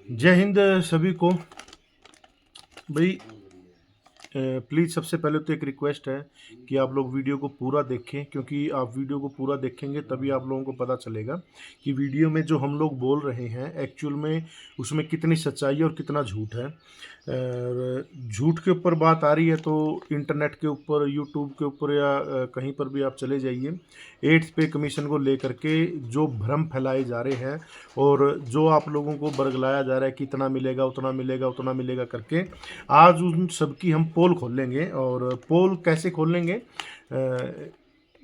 जय हिंद सभी को। भाई प्लीज़ सबसे पहले तो एक रिक्वेस्ट है कि आप लोग वीडियो को पूरा देखें, क्योंकि आप वीडियो को पूरा देखेंगे तभी आप लोगों को पता चलेगा कि वीडियो में जो हम लोग बोल रहे हैं एक्चुअल में उसमें कितनी सच्चाई और कितना झूठ है। झूठ के ऊपर बात आ रही है तो इंटरनेट के ऊपर, यूट्यूब के ऊपर या कहीं पर भी आप चले जाइए, 8th पे कमीशन को लेकर के जो भ्रम फैलाए जा रहे हैं और जो आप लोगों को बरगलाया जा रहा है कि इतना मिलेगा उतना मिलेगा उतना मिलेगा करके, आज उन सब की हम पोल खोलेंगे। और पोल कैसे खोलेंगे?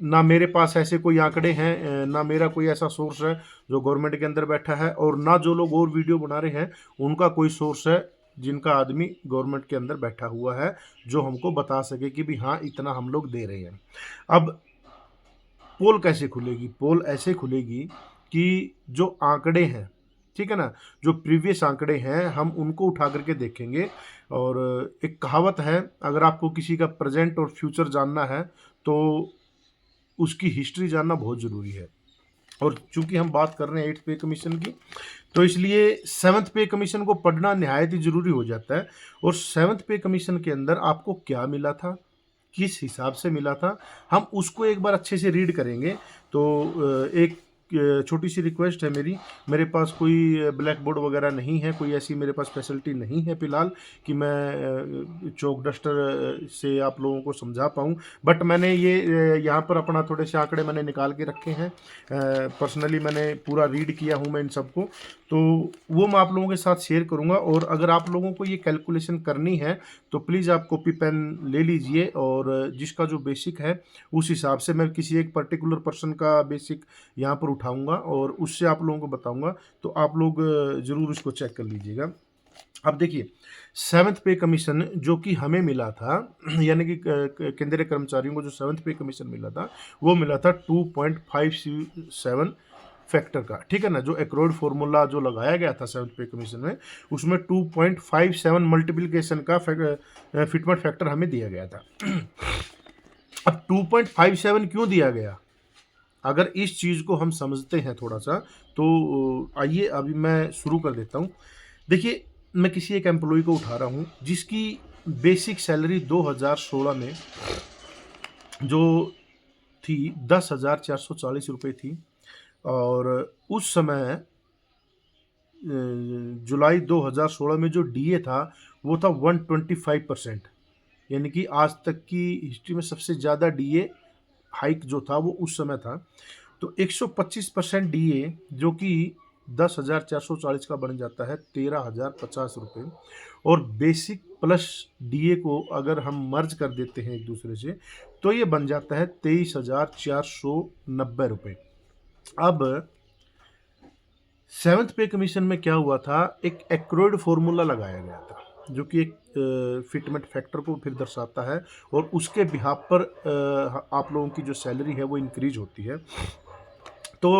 ना मेरे पास ऐसे कोई आंकड़े हैं, ना मेरा कोई ऐसा सोर्स है जो गवर्नमेंट के अंदर बैठा है, और ना जो लोग और वीडियो बना रहे हैं उनका कोई सोर्स है जिनका आदमी गवर्नमेंट के अंदर बैठा हुआ है जो हमको बता सके कि भी हाँ इतना हम लोग दे रहे हैं। अब पोल कैसे खुलेगी? पोल ऐसे खुलेगी कि जो आंकड़े हैं, ठीक है ना, जो प्रीवियस आंकड़े हैं हम उनको उठा करके देखेंगे। और एक कहावत है, अगर आपको किसी का प्रेजेंट और फ्यूचर जानना है तो उसकी हिस्ट्री जानना बहुत ज़रूरी है। और चूंकि हम बात कर रहे हैं 8th पे कमीशन की, तो इसलिए 7th पे कमीशन को पढ़ना निहायत ही ज़रूरी हो जाता है। और 7th पे कमीशन के अंदर आपको क्या मिला था, किस हिसाब से मिला था, हम उसको एक बार अच्छे से रीड करेंगे। तो एक छोटी सी रिक्वेस्ट है मेरी, मेरे पास कोई ब्लैक बोर्ड वगैरह नहीं है, कोई ऐसी मेरे पास फैसिलिटी नहीं है फ़िलहाल कि मैं चौक डस्टर से आप लोगों को समझा पाऊँ। बट मैंने ये यहाँ पर अपना थोड़े से आंकड़े मैंने निकाल के रखे हैं। पर्सनली मैंने पूरा रीड किया हूँ मैं इन सबको, तो वो मैं आप लोगों के साथ शेयर करूँगा। और अगर आप लोगों को ये कैलकुलेशन करनी है तो प्लीज़ आप कॉपी पेन ले लीजिए, और जिसका जो बेसिक है उस हिसाब से मैं किसी एक पर्टिकुलर पर्सन का बेसिक यहाँ पर उठाऊंगा और उससे आप लोगों को बताऊंगा, तो आप लोग ज़रूर इसको चेक कर लीजिएगा। अब देखिए, 7th पे कमीशन जो कि हमें मिला था यानी कि केंद्रीय कर्मचारियों को जो 7th पे कमीशन मिला था वो मिला था 2.57 फैक्टर का, ठीक है ना। जो एक्रोइड फॉर्मूला जो लगाया गया था 7th पे कमीशन में, उसमें 2.57 मल्टीप्लिकेशन का फिटमेंट फैक्टर हमें दिया गया था। अब 2.57 क्यों दिया गया? अगर इस चीज़ को हम समझते हैं थोड़ा सा, तो आइए अभी मैं शुरू कर देता हूँ। देखिए, मैं किसी एक एम्प्लॉय को उठा रहा हूँ जिसकी बेसिक सैलरी 2016 में जो थी 10,440 रुपये थी। और उस समय जुलाई 2016 में जो डीए था वो था 125%, यानी कि आज तक की हिस्ट्री में सबसे ज़्यादा डीए हाइक जो था वो उस समय था। तो 125% डीए जो कि 10,440 का बन जाता है 13,050 रुपये। और बेसिक प्लस डीए को अगर हम मर्ज कर देते हैं एक दूसरे से तो ये बन जाता है 23,490 रुपये। अब 7th पे कमीशन में क्या हुआ था, एक एक्रोइड फॉर्मूला लगाया गया था जो कि एक फिटमेंट फैक्टर को फिर दर्शाता है, और उसके बिहाफ पर आप लोगों की जो सैलरी है वो इंक्रीज होती है। तो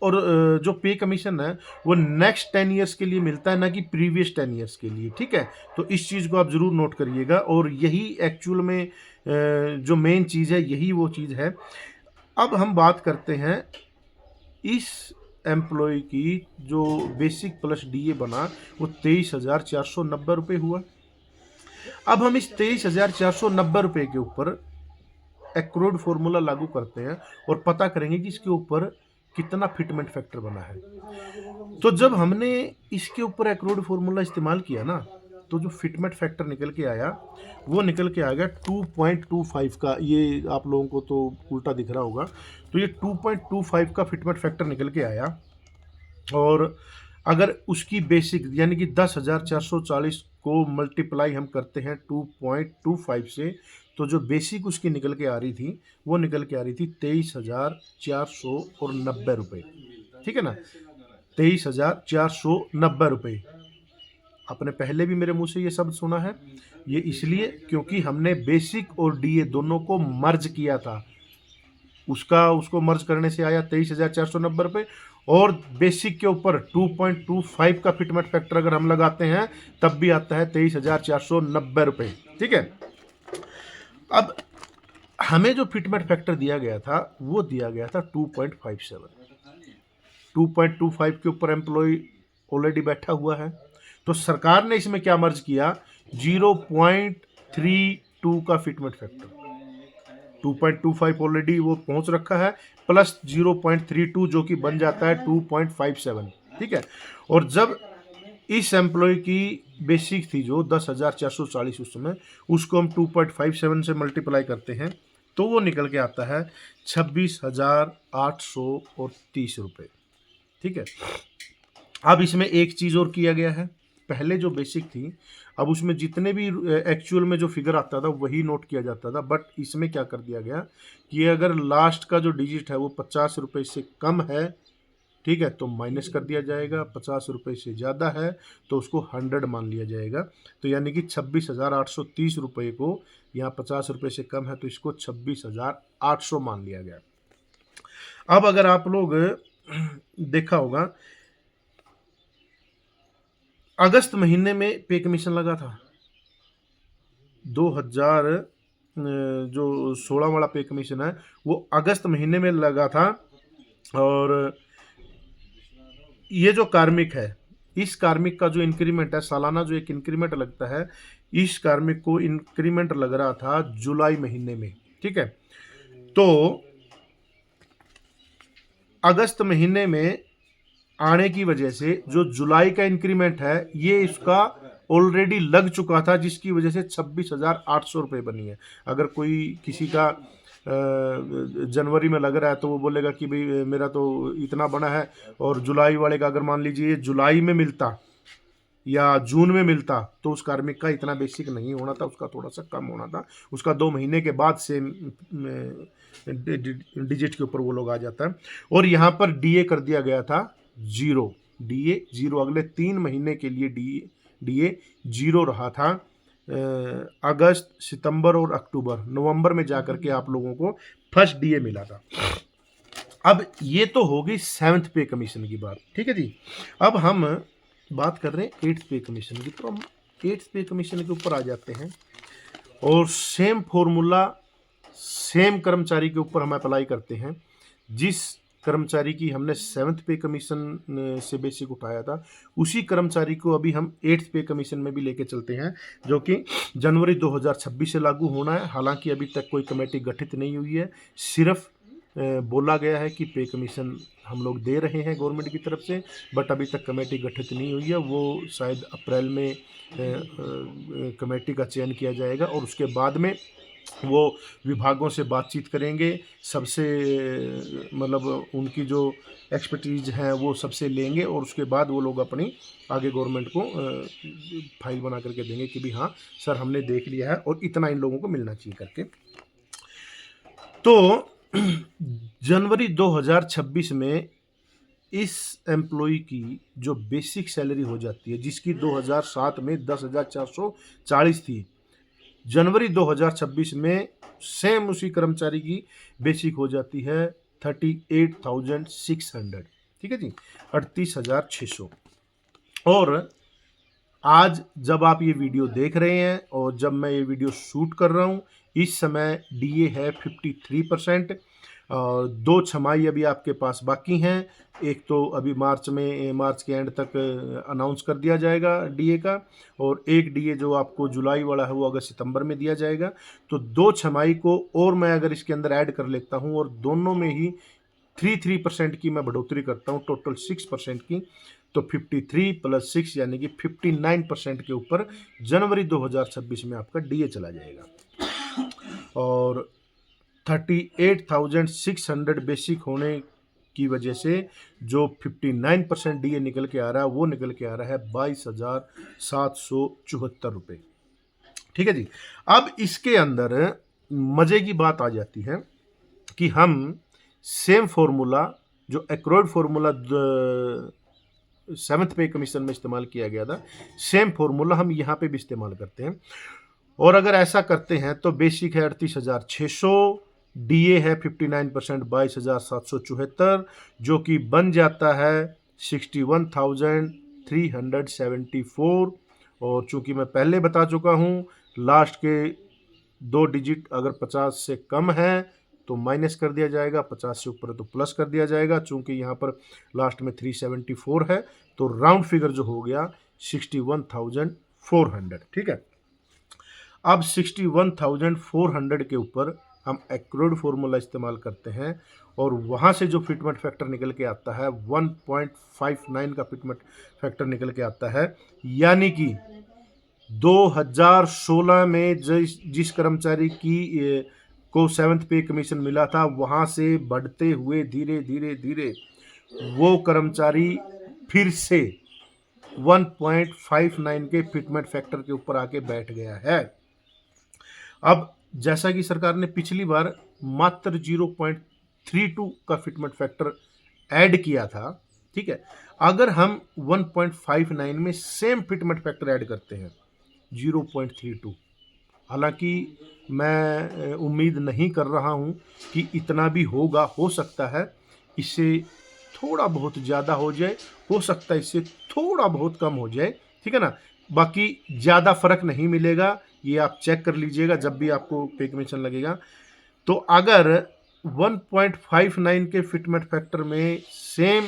और जो पे कमीशन है वो नेक्स्ट 10 ईयर्स के लिए मिलता है, ना कि प्रीवियस 10 ईयर्स के लिए, ठीक है। तो इस चीज़ को आप ज़रूर नोट करिएगा, और यही एक्चुअल में जो मेन चीज़ है यही वो चीज़ है। अब हम बात करते हैं इस एम्प्लॉय की जो बेसिक प्लस डीए बना वो 23,490 रुपये हुआ। अब हम इस 23,490 रुपये के ऊपर एक्रोड फॉर्मूला लागू करते हैं और पता करेंगे कि इसके ऊपर कितना फिटमेंट फैक्टर बना है। तो जब हमने इसके ऊपर एक्रोड फॉर्मूला इस्तेमाल किया ना, तो जो फिटमेंट फैक्टर निकल के आया वो निकल के आ गया 2.25 का। ये आप लोगों को तो उल्टा दिख रहा होगा, तो ये 2.25 का फिटमेंट फैक्टर निकल के आया। और अगर उसकी बेसिक यानी कि 10,440 को मल्टीप्लाई हम करते हैं 2.25 से, तो जो बेसिक उसकी निकल के आ रही थी वो निकल के आ रही थी 23,490 रुपये, ठीक है ना। 23,490 रुपये। आपने पहले भी मेरे मुंह से ये शब्द सुना है, ये इसलिए क्योंकि हमने बेसिक और डीए दोनों को मर्ज किया था। उसको मर्ज करने से आया 23,490 रुपये, और बेसिक के ऊपर 2.25 का फिटमेंट फैक्टर अगर हम लगाते हैं तब भी आता है 23,490 रुपये, ठीक है। अब हमें जो फिटमेंट फैक्टर दिया गया था वो दिया गया था 2.57। 2.25 के ऊपर एम्प्लॉय ऑलरेडी बैठा हुआ है, तो सरकार ने इसमें क्या मर्ज किया, 0.32 का फिटमेंट फैक्टर, 2.25 ऑलरेडी वो पहुंच रखा है, प्लस 0.32 जो कि बन जाता है 2.57, ठीक है। और जब इस एम्प्लॉय की बेसिक थी जो 10,440 उस समय, उसको हम 2.57 से मल्टीप्लाई करते हैं तो वो निकल के आता है 26,830 रुपये, ठीक है। अब इसमें एक चीज़ और किया गया है, पहले जो बेसिक थी अब उसमें जितने भी एक्चुअल में जो फिगर आता था वही नोट किया जाता था, बट इसमें क्या कर दिया गया कि अगर लास्ट का जो डिजिट है वो 50 रुपये से कम है, ठीक है, तो माइनस कर दिया जाएगा, 50 रुपये से ज़्यादा है तो उसको 100 मान लिया जाएगा। तो यानी कि 26,830 रुपये को, यहाँ 50 रुपये से कम है तो इसको 26,800 मान लिया गया। अब अगर आप लोग देखा होगा अगस्त महीने में पे कमीशन लगा था, 2016 वाला पे कमीशन है वो अगस्त महीने में लगा था। और ये जो कार्मिक है, इस कार्मिक का जो इंक्रीमेंट है, सालाना जो एक इंक्रीमेंट लगता है, इस कार्मिक को इंक्रीमेंट लग रहा था जुलाई महीने में, ठीक है। तो अगस्त महीने में आने की वजह से जो जुलाई का इंक्रीमेंट है ये इसका ऑलरेडी लग चुका था, जिसकी वजह से 26,800 रुपये बनी है। अगर कोई किसी का जनवरी में लग रहा है तो वो बोलेगा कि भाई मेरा तो इतना बना है, और जुलाई वाले का अगर मान लीजिए जुलाई में मिलता या जून में मिलता तो उस कार्मिक का इतना बेसिक नहीं होना था, उसका थोड़ा सा कम होना था, उसका 2 महीने के बाद से डिजिट के ऊपर वो लोग आ जाता है। और यहाँ पर डीए कर दिया गया था 0, डीए 0, अगले 3 महीने के लिए डीए 0 रहा था। अगस्त, सितंबर और अक्टूबर, नवंबर में जाकर के आप लोगों को फर्स्ट डीए मिला था। अब ये तो हो गई 7th पे कमीशन की बात, ठीक है जी। अब हम बात कर रहे हैं 8th पे कमीशन की, तो हम 8th पे कमीशन के ऊपर आ जाते हैं और सेम फॉर्मूला सेम कर्मचारी के ऊपर हम अप्लाई करते हैं। जिस कर्मचारी की हमने 7th पे कमीशन से बेसिक उठाया था उसी कर्मचारी को अभी हम 8th पे कमीशन में भी लेके चलते हैं, जो कि जनवरी 2026 से लागू होना है। हालांकि अभी तक कोई कमेटी गठित नहीं हुई है, सिर्फ बोला गया है कि पे कमीशन हम लोग दे रहे हैं गवर्नमेंट की तरफ से, बट अभी तक कमेटी गठित नहीं हुई है। वो शायद अप्रैल में कमेटी का चयन किया जाएगा और उसके बाद में वो विभागों से बातचीत करेंगे, सबसे मतलब उनकी जो एक्सपर्टीज है वो सबसे लेंगे और उसके बाद वो लोग अपनी आगे गवर्नमेंट को फाइल बना करके देंगे कि भी हाँ सर हमने देख लिया है और इतना इन लोगों को मिलना चाहिए करके। तो जनवरी 2026 में इस एम्प्लॉय की जो बेसिक सैलरी हो जाती है, जिसकी 2007 में 10,440 थी, जनवरी 2026 में सेम उसी कर्मचारी की बेसिक हो जाती है 38,600, ठीक है जी, 38,600। और आज जब आप ये वीडियो देख रहे हैं और जब मैं ये वीडियो शूट कर रहा हूँ, इस समय डीए है 53%। और 2 छमाही अभी आपके पास बाकी हैं। एक तो अभी मार्च के एंड तक अनाउंस कर दिया जाएगा डीए का, और एक डीए जो आपको जुलाई वाला है वो अगस्त सितंबर में दिया जाएगा। तो 2 छमाही को और मैं अगर इसके अंदर ऐड कर लेता हूँ और दोनों में ही 3% की मैं बढ़ोतरी करता हूँ, टोटल 6% की, तो 53 + 6 यानी कि 59% के ऊपर जनवरी 2026 में आपका डीए चला जाएगा। और 38,600 बेसिक होने की वजह से जो 59% डीए निकल के आ रहा है वो निकल के आ रहा है 22,774 रुपये, ठीक है जी। अब इसके अंदर मज़े की बात आ जाती है कि हम सेम फॉर्मूला जो एक्रोड फॉर्मूला 7th पे कमीशन में इस्तेमाल किया गया था, सेम फॉर्मूला हम यहाँ पे भी इस्तेमाल करते हैं। और अगर ऐसा करते हैं तो बेसिक है 38,600, डीए है 59% 22,774, जो कि बन जाता है 61,374। और चूंकि मैं पहले बता चुका हूँ लास्ट के 2 डिजिट अगर 50 से कम है तो माइनस कर दिया जाएगा, 50 से ऊपर है तो प्लस कर दिया जाएगा। चूंकि यहाँ पर लास्ट में 374 है तो राउंड फिगर जो हो गया 61,400। ठीक है, अब 61,400 के ऊपर हम एक्रोड फॉर्मूला इस्तेमाल करते हैं और वहाँ से जो फिटमेंट फैक्टर निकल के आता है 1.59 का फिटमेंट फैक्टर निकल के आता है। यानी कि 2016 में जिस कर्मचारी की को 7th पे कमीशन मिला था, वहाँ से बढ़ते हुए धीरे धीरे धीरे वो कर्मचारी फिर से 1.59 के फिटमेंट फैक्टर के ऊपर आके बैठ गया है। अब जैसा कि सरकार ने पिछली बार मात्र 0.32 का फिटमेंट फैक्टर ऐड किया था, ठीक है, अगर हम 1.59 में सेम फिटमेंट फैक्टर ऐड करते हैं 0.32, हालांकि मैं उम्मीद नहीं कर रहा हूं कि इतना भी होगा, हो सकता है इससे थोड़ा बहुत ज़्यादा हो जाए, हो सकता है इससे थोड़ा बहुत कम हो जाए, ठीक है ना, बाकी ज़्यादा फर्क नहीं मिलेगा। ये आप चेक कर लीजिएगा जब भी आपको पे कमीशन लगेगा। तो अगर 1.59 के फिटमेंट फैक्टर में सेम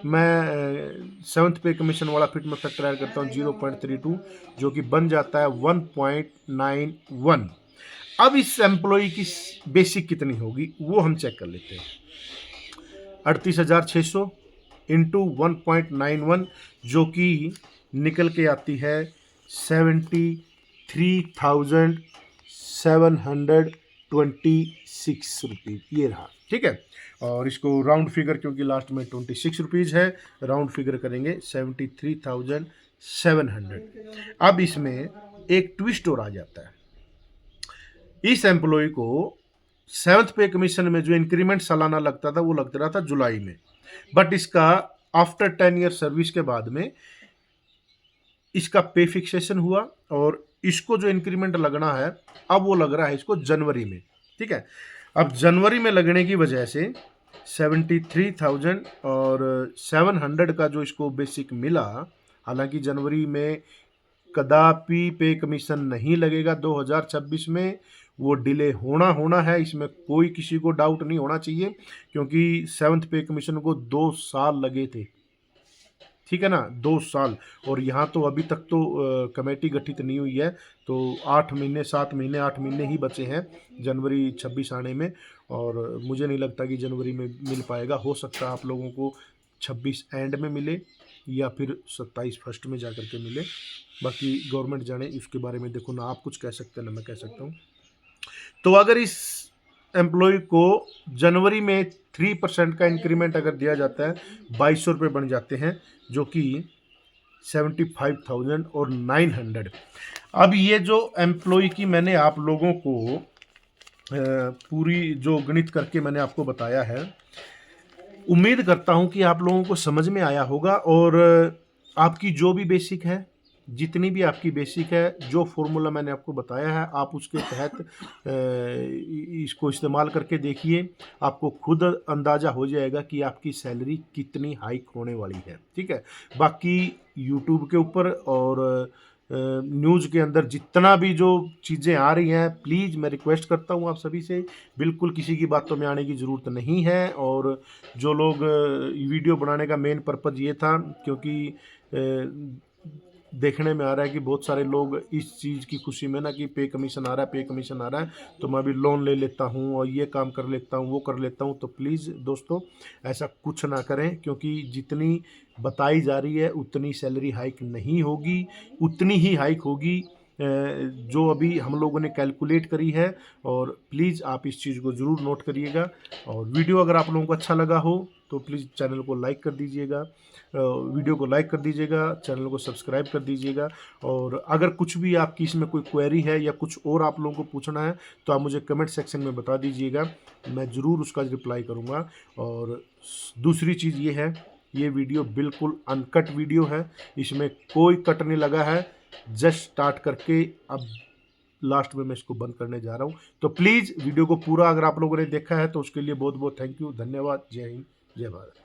मैं 7th पे कमीशन वाला फिटमेंट फैक्टर ऐड करता हूँ 0.32, जो कि बन जाता है 1.91। अब इस एम्प्लॉय की बेसिक कितनी होगी वो हम चेक कर लेते हैं। 38,600 इंटू 1.91 जो कि निकल के आती है 73,726 रुपीज़, ये रहा। ठीक है, और इसको राउंड फिगर, क्योंकि लास्ट में 26 रुपीज़ है, राउंड फिगर करेंगे 73,700। अब इसमें एक ट्विस्ट और आ जाता है। इस एम्प्लॉय को 7th पे कमीशन में जो इंक्रीमेंट सालाना लगता था वो लगता रहा था जुलाई में, बट इसका आफ्टर 10 ईयर सर्विस के बाद में इसका पे फिक्सेशन हुआ और इसको जो इंक्रीमेंट लगना है अब वो लग रहा है इसको जनवरी में। ठीक है, अब जनवरी में लगने की वजह से 73,000 और 700 का जो इसको बेसिक मिला, हालांकि जनवरी में कदापि पे कमीशन नहीं लगेगा 2026 में, वो डिले होना है, इसमें कोई किसी को डाउट नहीं होना चाहिए, क्योंकि 7th पे कमीशन को 2 साल लगे थे। ठीक है ना, 2 साल, और यहाँ तो अभी तक तो कमेटी गठित नहीं हुई है, तो 8 महीने 7 महीने 8 महीने ही बचे हैं जनवरी 26 आने में, और मुझे नहीं लगता कि जनवरी में मिल पाएगा। हो सकता है आप लोगों को 26 एंड में मिले या फिर 27 फर्स्ट में जाकर के मिले, बाकी गवर्नमेंट जाने, इसके बारे में देखो ना आप कुछ कह सकते हैं ना मैं कह सकता हूँ। तो अगर इस एम्प्लॉय को जनवरी में 3% का इंक्रीमेंट अगर दिया जाता है, 2200 रुपये बन जाते हैं, जो कि 75,900। अब ये जो एम्प्लॉय की मैंने आप लोगों को पूरी जो गणित करके मैंने आपको बताया है, उम्मीद करता हूं कि आप लोगों को समझ में आया होगा, और आपकी जो भी बेसिक है, जितनी भी आपकी बेसिक है, जो फॉर्मूला मैंने आपको बताया है, आप उसके तहत इसको इस्तेमाल करके देखिए, आपको खुद अंदाज़ा हो जाएगा कि आपकी सैलरी कितनी हाइक होने वाली है। ठीक है, बाकी यूट्यूब के ऊपर और न्यूज़ के अंदर जितना भी जो चीज़ें आ रही हैं, प्लीज़ मैं रिक्वेस्ट करता हूँ आप सभी से, बिल्कुल किसी की बातों में आने की ज़रूरत नहीं है। और जो लोग वीडियो बनाने का मेन पर्पज़ ये था, क्योंकि देखने में आ रहा है कि बहुत सारे लोग इस चीज़ की खुशी में ना कि पे कमीशन आ रहा है, पे कमीशन आ रहा है, तो मैं भी लोन ले लेता हूँ और ये काम कर लेता हूँ, वो कर लेता हूँ। तो प्लीज़ दोस्तों ऐसा कुछ ना करें, क्योंकि जितनी बताई जा रही है उतनी सैलरी हाइक नहीं होगी, उतनी ही हाइक होगी जो अभी हम लोगों ने कैलकुलेट करी है। और प्लीज़ आप इस चीज़ को ज़रूर नोट करिएगा। और वीडियो अगर आप लोगों को अच्छा लगा हो तो प्लीज़ चैनल को लाइक कर दीजिएगा, वीडियो को लाइक कर दीजिएगा, चैनल को सब्सक्राइब कर दीजिएगा। और अगर कुछ भी आपकी इसमें कोई क्वेरी है या कुछ और आप लोगों को पूछना है तो आप मुझे कमेंट सेक्शन में बता दीजिएगा, मैं ज़रूर उसका रिप्लाई करूँगा। और दूसरी चीज़ ये है, ये वीडियो बिल्कुल अनकट वीडियो है, इसमें कोई कट नहीं लगा है, जस्ट स्टार्ट करके अब लास्ट में मैं इसको बंद करने जा रहा हूँ। तो प्लीज़ वीडियो को पूरा अगर आप लोगों ने देखा है तो उसके लिए बहुत बहुत थैंक यू, धन्यवाद। जय हिंद, जय भारत।